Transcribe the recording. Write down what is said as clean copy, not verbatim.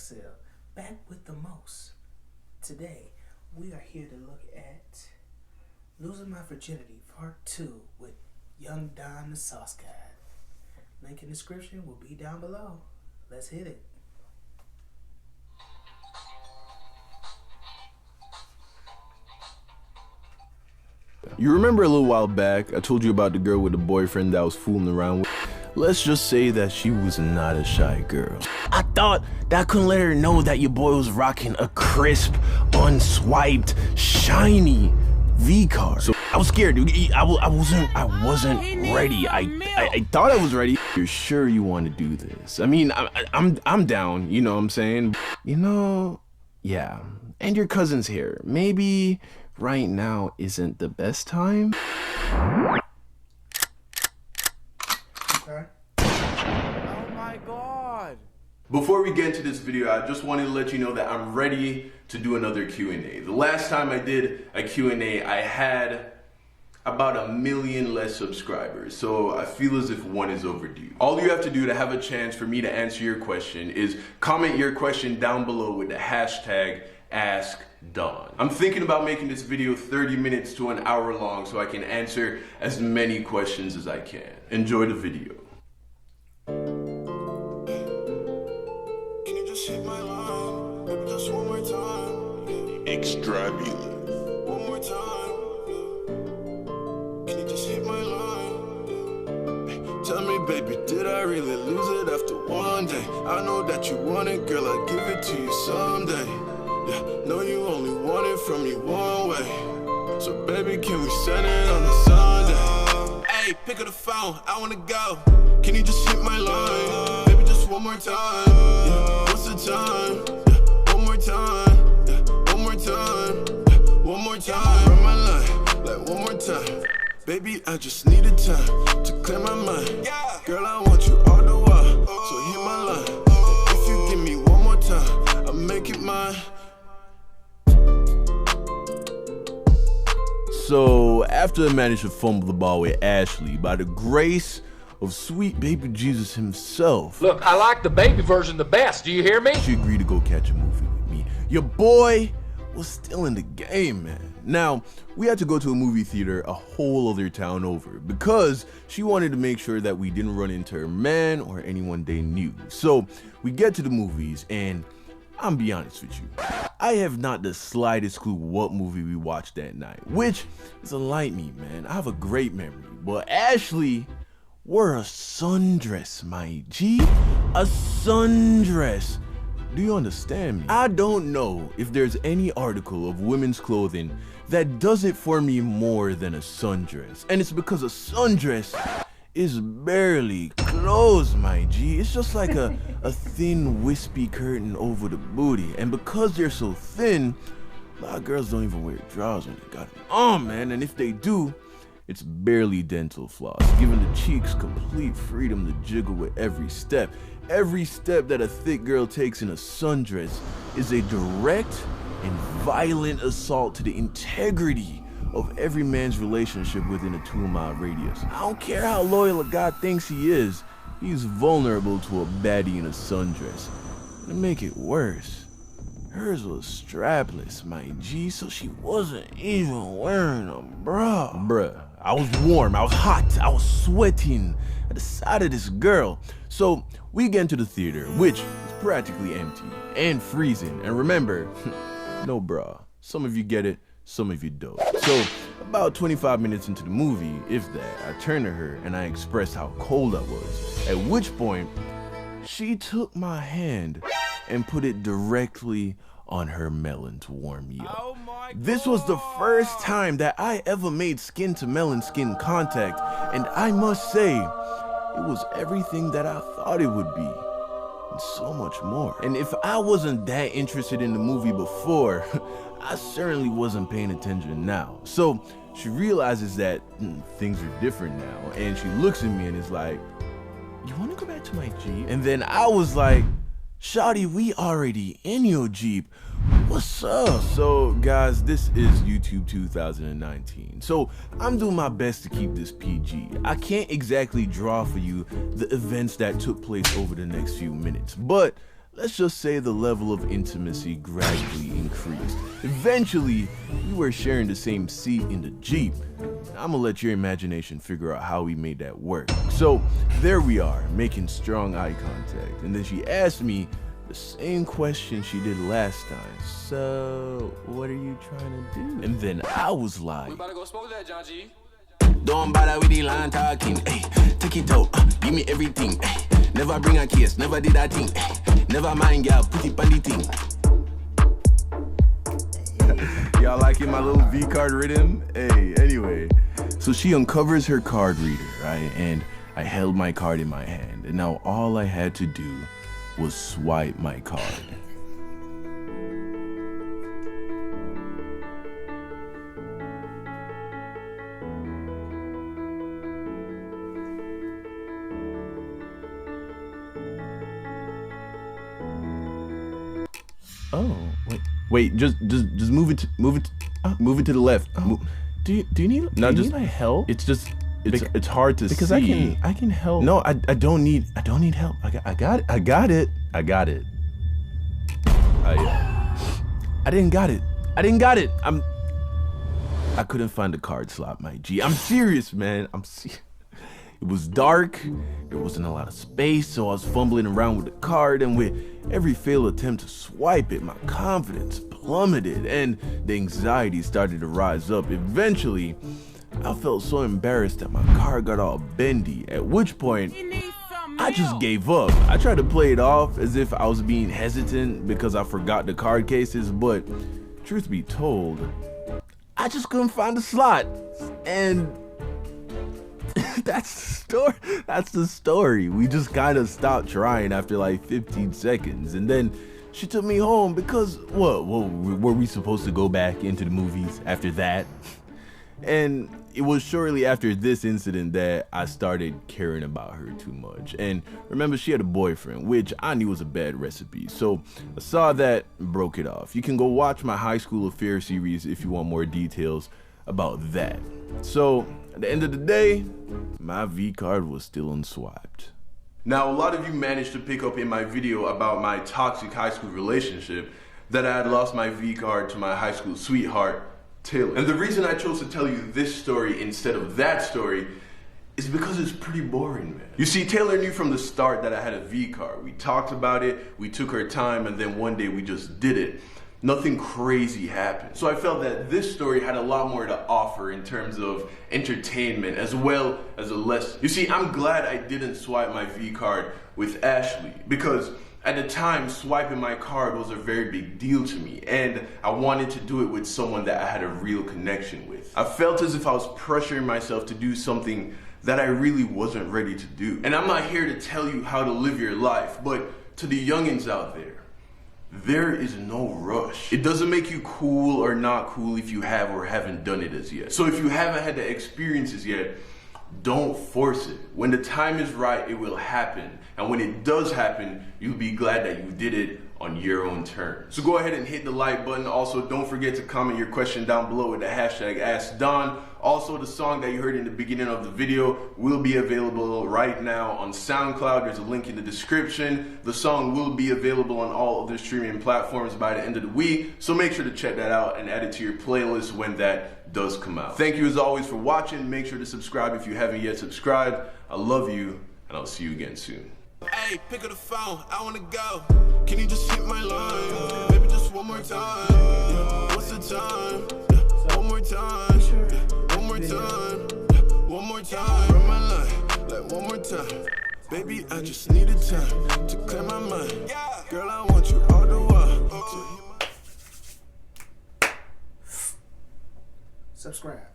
XL, back with the most. Today, we are here to look at Losing My Virginity Part 2 with Young Don the Sauce Guy. Link in the description will be down below. Let's hit it. You remember a little while back, I told you about the girl with the boyfriend that I was fooling around with? Let's just say that she was not a shy girl. I thought that I couldn't let her know that your boy was rocking a crisp, unswiped, shiny V car. So I was scared, dude. I wasn't ready. I thought I was ready. You're sure you want to do this? I mean, I'm down, you know what I'm saying? You know, yeah. And your cousin's here. Maybe right now isn't the best time. Okay. Oh my God. Before we get into this video, I just wanted to let you know that I'm ready to do another Q&A. The last time I did a Q&A, I had about 1 million less subscribers, so I feel as if one is overdue. All you have to do to have a chance for me to answer your question is comment your question down below with the hashtag AskDon. I'm thinking about making this video 30 minutes to an hour long so I can answer as many questions as I can. Enjoy the video. Can you just hit my line? Maybe just one more time. Extravagant. One more time. Can you just hit my line? Tell me, baby, did I really lose it after one day? I know that you want it, girl, I'll give it to you someday. Yeah, know you only want it from me one way. So baby, can we send it on a Sunday? Hey, pick up the phone, I wanna go. Can you just hit my line? Baby, just one more time. Yeah, what's the time? Yeah, one more time. Yeah, one more time. Yeah, one more time. Run my line, like one more time. Baby, I just needed time to clear my mind. Girl, I want you all the while, so hit my line. If you give me one more time, I'll make it mine. So, after I managed to fumble the ball with Ashley, by the grace of sweet baby Jesus himself, Look, I like the baby version the best. Do you hear me? she agreed to go catch a movie with me. Your boy was still in the game, man. Now, we had to go to a movie theater a whole other town over because she wanted to make sure that we didn't run into her man or anyone they knew. So, we get to the movies and I'm be honest with you, I have not the slightest clue what movie we watched that night, which is a light me, man. I have a great memory, but Ashley wore a sundress, my G, a sundress. Do you understand me? I don't know if there's any article of women's clothing that does it for me more than a sundress, and it's because a sundress is barely closed, my G. It's just like a thin, wispy curtain over the booty. And because they're so thin, a lot of girls don't even wear drawers when they got them on, man. And if they do, it's barely dental floss, giving the cheeks complete freedom to jiggle with every step. Every step that a thick girl takes in a sundress is a direct and violent assault to the integrity of every man's relationship within a 2-mile radius. I don't care how loyal a guy thinks he is, he's vulnerable to a baddie in a sundress. And to make it worse, hers was strapless, my G, so she wasn't even wearing a bra. Bruh, I was warm, I was hot, I was sweating at the sight of this girl. So we get into the theater, which is practically empty and freezing. And remember, no bra. Some of you get it, some of you don't. So about 25 minutes into the movie, if that, I turned to her and I expressed how cold I was. At which point, she took my hand and put it directly on her melon to warm me up. Oh my God. This was the first time that I ever made skin to melon skin contact, and I must say, it was everything that I thought it would be, and so much more. And if I wasn't that interested in the movie before, I certainly wasn't paying attention now. So she realizes that things are different now, and she looks at me and is like, you wanna go back to my Jeep? And then I was like, shawty, we already in your Jeep. What's up? So guys, this is YouTube 2019. So I'm doing my best to keep this PG. I can't exactly draw for you the events that took place over the next few minutes, but let's just say the level of intimacy gradually increased. Eventually, we were sharing the same seat in the Jeep. I'm gonna let your imagination figure out how we made that work. So there we are, making strong eye contact, and then she asked me the same question she did last time. So what are you trying to do? And then I was like, We about to go smoke that, John G. Don't bother with the line talking, ayy. Take it out, give me everything, ayy. Never bring a case, never did a thing, ayy. Never mind, girl, put it on the thing. y'all liking my little V card rhythm? Hey, anyway. So she uncovers her card reader, right? And I held my card in my hand. And now all I had to do was swipe my card. Oh, wait, just move it to the left. Do you need my help? It's just it's hard to because see. I can help. No, I don't need help. I got it. I didn't got it. I couldn't find the card slot, my G. I'm serious, man. It was dark, there wasn't a lot of space, so I was fumbling around with the card, and with every failed attempt to swipe it, my confidence plummeted and the anxiety started to rise up. Eventually, I felt so embarrassed that my card got all bendy, at which point, I just gave up. I tried to play it off as if I was being hesitant because I forgot the card cases, but truth be told, I just couldn't find the slot, and that's the story. We just kind of stopped trying after like 15 seconds, and then she took me home because what were we supposed to go back into the movies after that? And it was shortly after this incident that I started caring about her too much. And remember, she had a boyfriend, which I knew was a bad recipe, so I saw that and broke it off. You can go watch my high school affair series if you want more details about that. So at the end of the day, my V card was still unswiped. Now, a lot of you managed to pick up in my video about my toxic high school relationship that I had lost my V card to my high school sweetheart, Taylor. And the reason I chose to tell you this story instead of that story is because it's pretty boring, man. You see, Taylor knew from the start that I had a V card. We talked about it, we took our time, and then one day we just did it. Nothing crazy happened. So I felt that this story had a lot more to offer in terms of entertainment as well as a lesson. You see, I'm glad I didn't swipe my V card with Ashley because at the time, swiping my card was a very big deal to me, and I wanted to do it with someone that I had a real connection with. I felt as if I was pressuring myself to do something that I really wasn't ready to do. And I'm not here to tell you how to live your life, but to the youngins out there is no rush. It doesn't make you cool or not cool if you have or haven't done it as yet. So if you haven't had the experiences yet, don't force it. When the time is right, it will happen. And when it does happen, you'll be glad that you did it on your own terms. So go ahead and hit the like button. Also, don't forget to comment your question down below with the hashtag AskDon. Also, the song that you heard in the beginning of the video will be available right now on SoundCloud. There's a link in the description. The song will be available on all other streaming platforms by the end of the week. So make sure to check that out and add it to your playlist when that does come out. Thank you as always for watching. Make sure to subscribe if you haven't yet subscribed. I love you, and I'll see you again soon. Hey, pick up the phone, I wanna go. Can you just hit my line? Baby, just one more time. Yeah. What's the time? Yeah. One more time. Yeah. One more time. Yeah. One more time. Run my line, like one more time. Baby, I just needed time to clear my mind. Girl, I want you all the while. Subscribe.